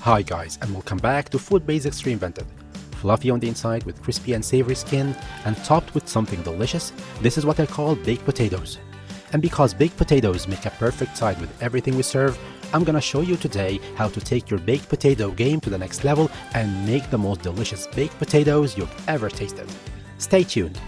Hi guys, and welcome back to Food Basics Reinvented. Fluffy on the inside with crispy and savory skin and topped with something delicious, this is what I call baked potatoes. And because baked potatoes make a perfect side with everything we serve, I'm gonna show you today how to take your baked potato game to the next level and make the most delicious baked potatoes you've ever tasted. Stay tuned.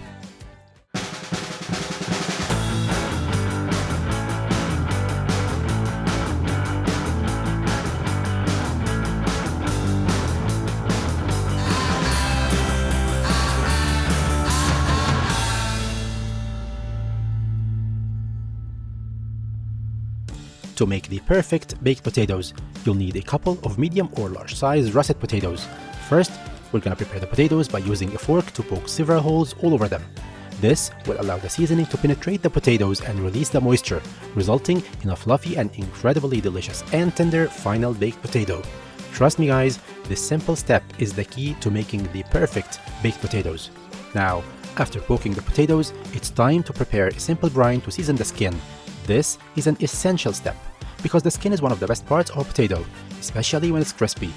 To make the perfect baked potatoes, you'll need a couple of medium or large size russet potatoes. First, we're gonna prepare the potatoes by using a fork to poke several holes all over them. This will allow the seasoning to penetrate the potatoes and release the moisture, resulting in a fluffy and incredibly delicious and tender final baked potato. Trust me guys, this simple step is the key to making the perfect baked potatoes. Now, after poking the potatoes, it's time to prepare a simple brine to season the skin. This is an essential step, because the skin is one of the best parts of a potato, especially when it's crispy.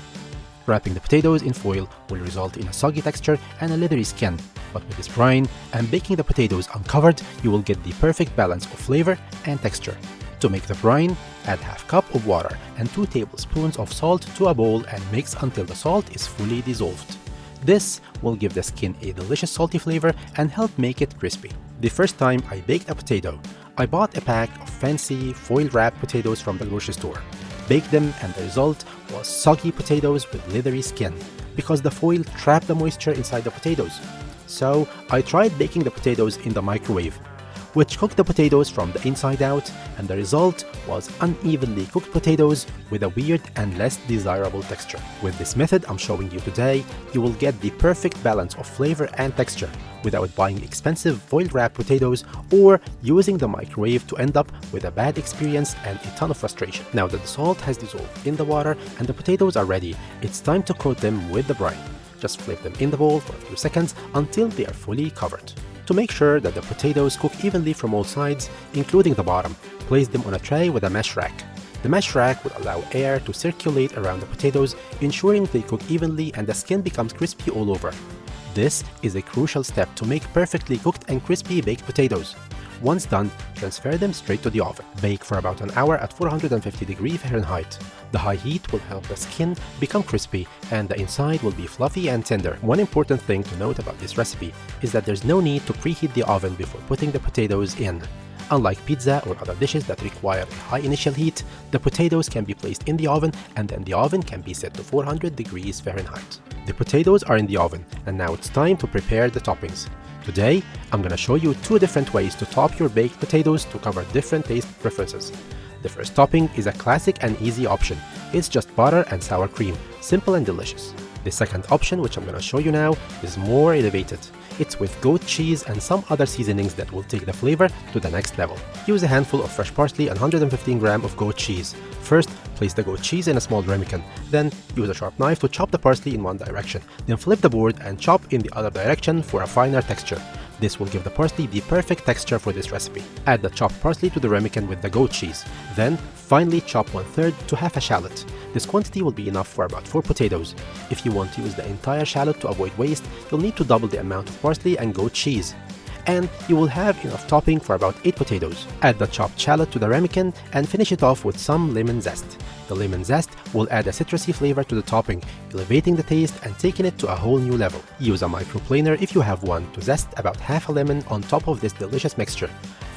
Wrapping the potatoes in foil will result in a soggy texture and a leathery skin, but with this brine and baking the potatoes uncovered, you will get the perfect balance of flavor and texture. To make the brine, add half cup of water and 2 tablespoons of salt to a bowl and mix until the salt is fully dissolved. This will give the skin a delicious salty flavor and help make it crispy. The first time I baked a potato, I bought a pack of fancy foil-wrapped potatoes from the grocery store. Baked them and the result was soggy potatoes with leathery skin, because the foil trapped the moisture inside the potatoes. So I tried baking the potatoes in the microwave, which cooked the potatoes from the inside out, and the result was unevenly cooked potatoes with a weird and less desirable texture. With this method I'm showing you today, you will get the perfect balance of flavor and texture without buying expensive foil-wrapped potatoes or using the microwave to end up with a bad experience and a ton of frustration. Now that the salt has dissolved in the water and the potatoes are ready, it's time to coat them with the brine. Just flip them in the bowl for a few seconds until they are fully covered. To make sure that the potatoes cook evenly from all sides, including the bottom, place them on a tray with a mesh rack. The mesh rack will allow air to circulate around the potatoes, ensuring they cook evenly and the skin becomes crispy all over. This is a crucial step to make perfectly cooked and crispy baked potatoes. Once done, transfer them straight to the oven. Bake for about an hour at 450 degrees Fahrenheit. The high heat will help the skin become crispy and the inside will be fluffy and tender. One important thing to note about this recipe is that there's no need to preheat the oven before putting the potatoes in. Unlike pizza or other dishes that require a high initial heat, the potatoes can be placed in the oven and then the oven can be set to 400 degrees Fahrenheit. The potatoes are in the oven and now it's time to prepare the toppings. Today, I'm gonna show you 2 different ways to top your baked potatoes to cover different taste preferences. The first topping is a classic and easy option. It's just butter and sour cream, simple and delicious. The second option, which I'm gonna show you now, is more elevated. It's with goat cheese and some other seasonings that will take the flavor to the next level. Use a handful of fresh parsley and 115 grams of goat cheese. First, place the goat cheese in a small ramekin. Then, use a sharp knife to chop the parsley in one direction. Then flip the board and chop in the other direction for a finer texture. This will give the parsley the perfect texture for this recipe. Add the chopped parsley to the ramekin with the goat cheese. Then, finely chop 1/3 to half a shallot. This quantity will be enough for about 4 potatoes. If you want to use the entire shallot to avoid waste, you'll need to double the amount of parsley and goat cheese. And you will have enough topping for about 8 potatoes. Add the chopped shallot to the ramekin and finish it off with some lemon zest. The lemon zest will add a citrusy flavor to the topping, elevating the taste and taking it to a whole new level. Use a microplaner if you have one to zest about half a lemon on top of this delicious mixture.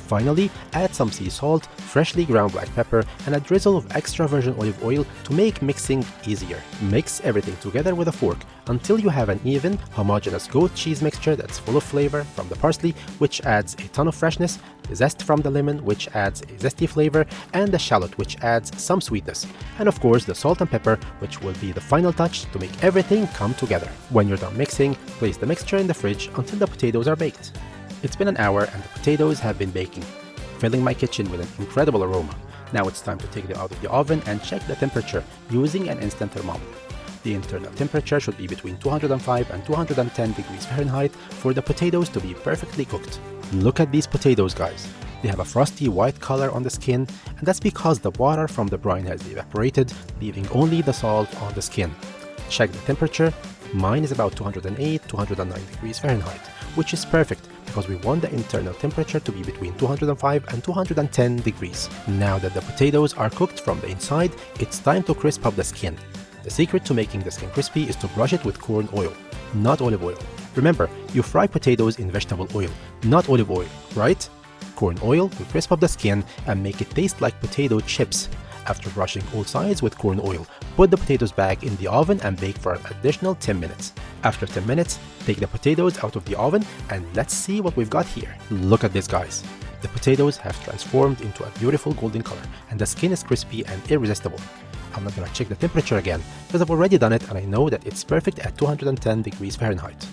Finally, add some sea salt, freshly ground black pepper, and a drizzle of extra virgin olive oil to make mixing easier. Mix everything together with a fork until you have an even, homogeneous goat cheese mixture that's full of flavor from the parsley, which adds a ton of freshness, the zest from the lemon, which adds a zesty flavor, and the shallot, which adds some sweetness. And of course, the salt and pepper, which will be the final touch to make everything come together. When you're done mixing, place the mixture in the fridge until the potatoes are baked. It's been an hour and the potatoes have been baking, filling my kitchen with an incredible aroma. Now it's time to take them out of the oven and check the temperature using an instant thermometer. The internal temperature should be between 205 and 210 degrees Fahrenheit for the potatoes to be perfectly cooked. Look at these potatoes, guys. They have a frosty white color on the skin, and that's because the water from the brine has evaporated, leaving only the salt on the skin. Check the temperature. Mine is about 208 to 209 degrees Fahrenheit, which is perfect because we want the internal temperature to be between 205 and 210 degrees. Now that the potatoes are cooked from the inside, it's time to crisp up the skin. The secret to making the skin crispy is to brush it with corn oil, not olive oil. Remember, you fry potatoes in vegetable oil, not olive oil, right? Corn oil will crisp up the skin and make it taste like potato chips. After brushing all sides with corn oil, put the potatoes back in the oven and bake for an additional 10 minutes. After 10 minutes, take the potatoes out of the oven and let's see what we've got here. Look at this, guys. The potatoes have transformed into a beautiful golden color and the skin is crispy and irresistible. I'm not gonna check the temperature again because I've already done it and I know that it's perfect at 210 degrees Fahrenheit.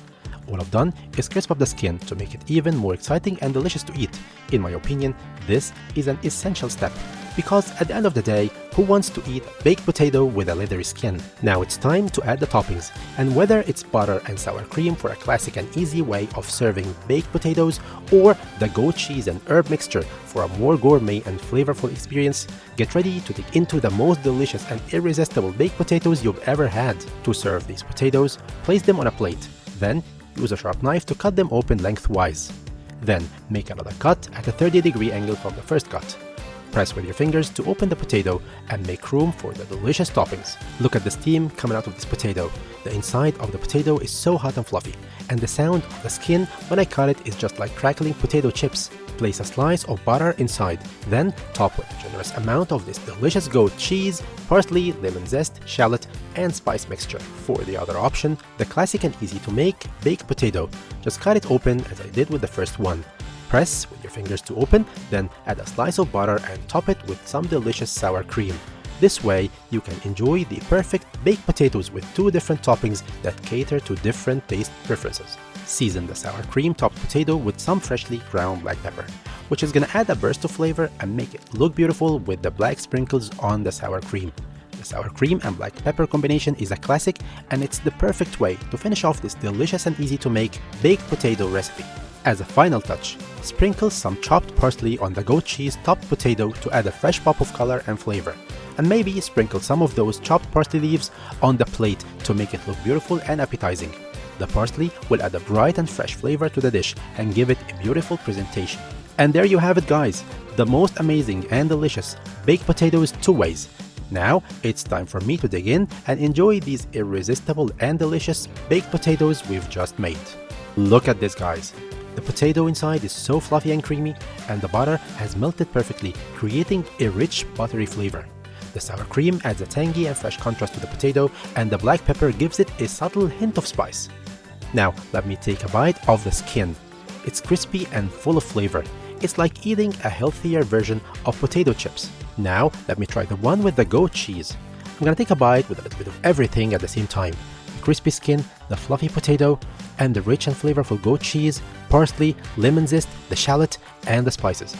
All I've done is crisp up the skin to make it even more exciting and delicious to eat. In my opinion, this is an essential step, because at the end of the day, who wants to eat a baked potato with a leathery skin? Now it's time to add the toppings, and whether it's butter and sour cream for a classic and easy way of serving baked potatoes, or the goat cheese and herb mixture for a more gourmet and flavorful experience, get ready to dig into the most delicious and irresistible baked potatoes you've ever had. To serve these potatoes, place them on a plate, then use a sharp knife to cut them open lengthwise. Then make another cut at a 30-degree angle from the first cut. Press with your fingers to open the potato and make room for the delicious toppings. Look at the steam coming out of this potato. The inside of the potato is so hot and fluffy, and the sound of the skin when I cut it is just like crackling potato chips. Place a slice of butter inside, then top with a generous amount of this delicious goat cheese, parsley, lemon zest, shallot, and spice mixture. For the other option, the classic and easy to make baked potato, just cut it open as I did with the first one. Press with your fingers to open, then add a slice of butter and top it with some delicious sour cream. This way, you can enjoy the perfect baked potatoes with two different toppings that cater to different taste preferences. Season the sour cream topped potato with some freshly ground black pepper, which is gonna add a burst of flavor and make it look beautiful with the black sprinkles on the sour cream. The sour cream and black pepper combination is a classic, and it's the perfect way to finish off this delicious and easy to make baked potato recipe. As a final touch, sprinkle some chopped parsley on the goat cheese topped potato to add a fresh pop of color and flavor. And maybe sprinkle some of those chopped parsley leaves on the plate to make it look beautiful and appetizing. The parsley will add a bright and fresh flavor to the dish and give it a beautiful presentation. And there you have it, guys, the most amazing and delicious baked potatoes two ways. Now it's time for me to dig in and enjoy these irresistible and delicious baked potatoes we've just made. Look at this, guys. The potato inside is so fluffy and creamy, and the butter has melted perfectly, creating a rich buttery flavor. The sour cream adds a tangy and fresh contrast to the potato, and the black pepper gives it a subtle hint of spice. Now let me take a bite of the skin. It's crispy and full of flavor. It's like eating a healthier version of potato chips. Now let me try the one with the goat cheese. I'm gonna take a bite with a little bit of everything at the same time. The crispy skin, the fluffy potato, and the rich and flavorful goat cheese, parsley, lemon zest, the shallot, and the spices.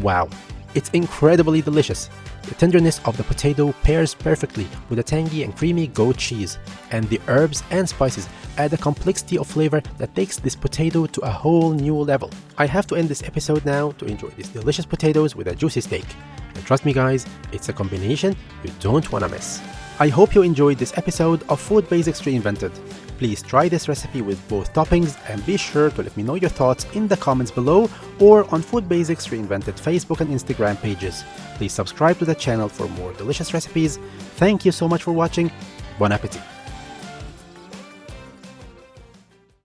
Wow, it's incredibly delicious. The tenderness of the potato pairs perfectly with the tangy and creamy goat cheese, and the herbs and spices add a complexity of flavor that takes this potato to a whole new level. I have to end this episode now to enjoy these delicious potatoes with a juicy steak. And trust me, guys, it's a combination you don't want to miss. I hope you enjoyed this episode of Food Basics Reinvented. Please try this recipe with both toppings and be sure to let me know your thoughts in the comments below or on Food Basics Reinvented Facebook and Instagram pages. Please subscribe to the channel for more delicious recipes. Thank you so much for watching. Bon appetit!